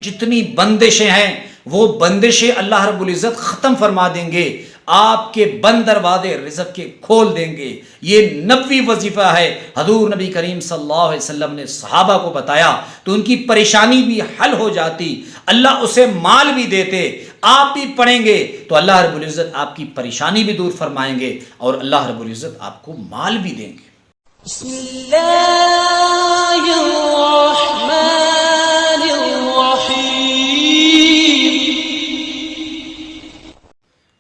جتنی بندشیں ہیں وہ بندشیں اللہ رب العزت ختم فرما دیں گے، آپ کے بند دروازے رزق کے کھول دیں گے۔ یہ نبوی وظیفہ ہے، حضور نبی کریم صلی اللہ علیہ وسلم نے صحابہ کو بتایا تو ان کی پریشانی بھی حل ہو جاتی، اللہ اسے مال بھی دیتے۔ آپ بھی پڑھیں گے تو اللہ رب العزت آپ کی پریشانی بھی دور فرمائیں گے اور اللہ رب العزت آپ کو مال بھی دیں گے۔ بسم اللہ الرحمن الرحیم۔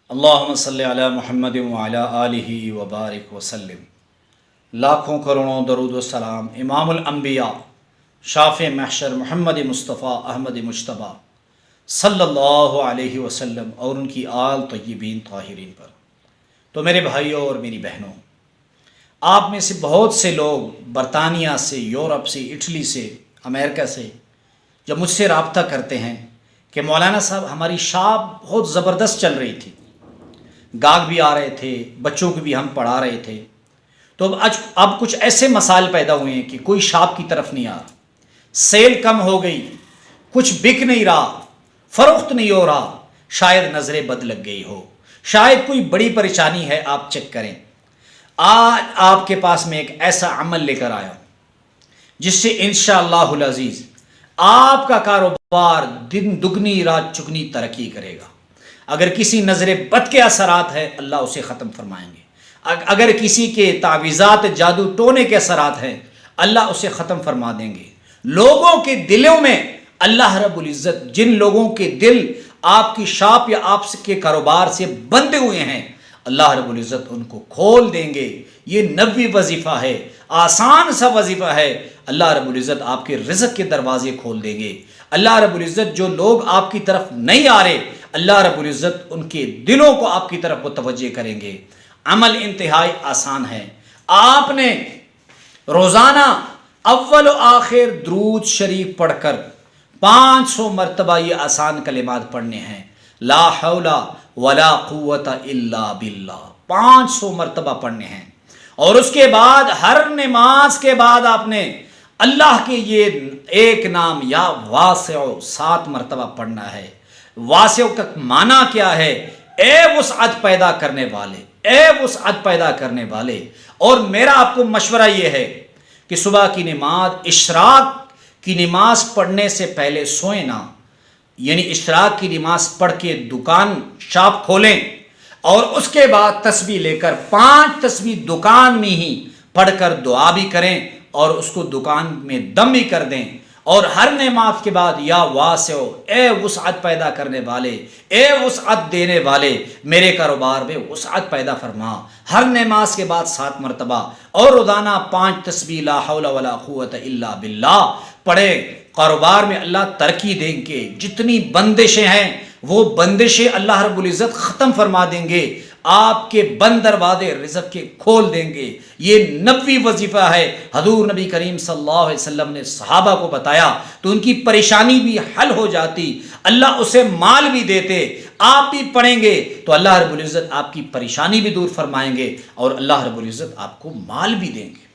اللہم صلی علی محمد وعلی آلہ وبارک وسلم۔ لاکھوں کروڑوں درود و سلام امام الانبیاء شافع محشر محمد مصطفیٰ احمد مجتبیٰ صلی اللہ علیہ وسلم اور ان کی آل طیبین طاہرین پر۔ تو میرے بھائیوں اور میری بہنوں، آپ میں سے بہت سے لوگ برطانیہ سے، یورپ سے، اٹلی سے، امریکہ سے جب مجھ سے رابطہ کرتے ہیں کہ مولانا صاحب ہماری شاپ بہت زبردست چل رہی تھی، گاہک بھی آ رہے تھے، بچوں کو بھی ہم پڑھا رہے تھے، تو اب کچھ ایسے مسائل پیدا ہوئے ہیں کہ کوئی شاپ کی طرف نہیں آ رہا، سیل کم ہو گئی، کچھ بک نہیں رہا، فروخت نہیں ہو رہا، شاید نظر بد لگ گئی ہو، شاید کوئی بڑی پریشانی ہے، آپ چیک کریں۔ آج آپ کے پاس میں ایک ایسا عمل لے کر آیا جس سے انشاءاللہ العزیز آپ کا کاروبار دن دگنی رات چگنی ترقی کرے گا۔ اگر کسی نظر بد کے اثرات ہیں اللہ اسے ختم فرمائیں گے، اگر کسی کے تعویذات جادو ٹونے کے اثرات ہیں اللہ اسے ختم فرما دیں گے۔ لوگوں کے دلوں میں اللہ رب العزت جن لوگوں کے دل آپ کی شاپ یا آپ کے کاروبار سے بندے ہوئے ہیں اللہ رب العزت ان کو کھول دیں گے۔ یہ نبوی وظیفہ ہے، آسان سا وظیفہ ہے۔ اللہ رب العزت آپ کے رزق کے دروازے کھول دیں گے۔ اللہ رب العزت جو لوگ آپ کی طرف نہیں آ رہے اللہ رب العزت ان کے دلوں کو آپ کی طرف متوجہ کریں گے۔ عمل انتہائی آسان ہے، آپ نے روزانہ اول و آخر درود شریف پڑھ کر 500 مرتبہ یہ آسان کلمات پڑھنے ہیں، لا حول ولا قوت الا باللہ 500 مرتبہ پڑھنے ہیں، اور اس کے بعد ہر نماز کے بعد آپ نے اللہ کے یہ ایک نام یا واسع 7 مرتبہ پڑھنا ہے۔ واسع کا معنی کیا ہے؟ اے وسعت پیدا کرنے والے، اے وسعت پیدا کرنے والے۔ اور میرا آپ کو مشورہ یہ ہے کہ صبح کی نماز، اشراق کی نماز پڑھنے سے پہلے سوئیں نہ، یعنی اشراق کی نماز پڑھ کے دکان شاپ کھولیں اور اس کے بعد تسبیح لے کر 5 تسبیح دکان میں ہی پڑھ کر دعا بھی کریں اور اس کو دکان میں دم بھی کر دیں، اور ہر نماز کے بعد یا واسع، اے وسعت پیدا کرنے والے، اے وسعت دینے والے، میرے کاروبار میں وسعت پیدا فرما، ہر نماز کے بعد 7 مرتبہ، اور روزانہ 5 تسبیح لا حول ولا قوت الا باللہ پڑھے۔ کاروبار میں اللہ ترقی دیں گے، جتنی بندشیں ہیں وہ بندشیں اللہ رب العزت ختم فرما دیں گے، آپ کے بند دروازے رزق کے کھول دیں گے۔ یہ نبوی وظیفہ ہے، حضور نبی کریم صلی اللہ علیہ وسلم نے صحابہ کو بتایا تو ان کی پریشانی بھی حل ہو جاتی، اللہ اسے مال بھی دیتے۔ آپ بھی پڑھیں گے تو اللہ رب العزت آپ کی پریشانی بھی دور فرمائیں گے اور اللہ رب العزت آپ کو مال بھی دیں گے۔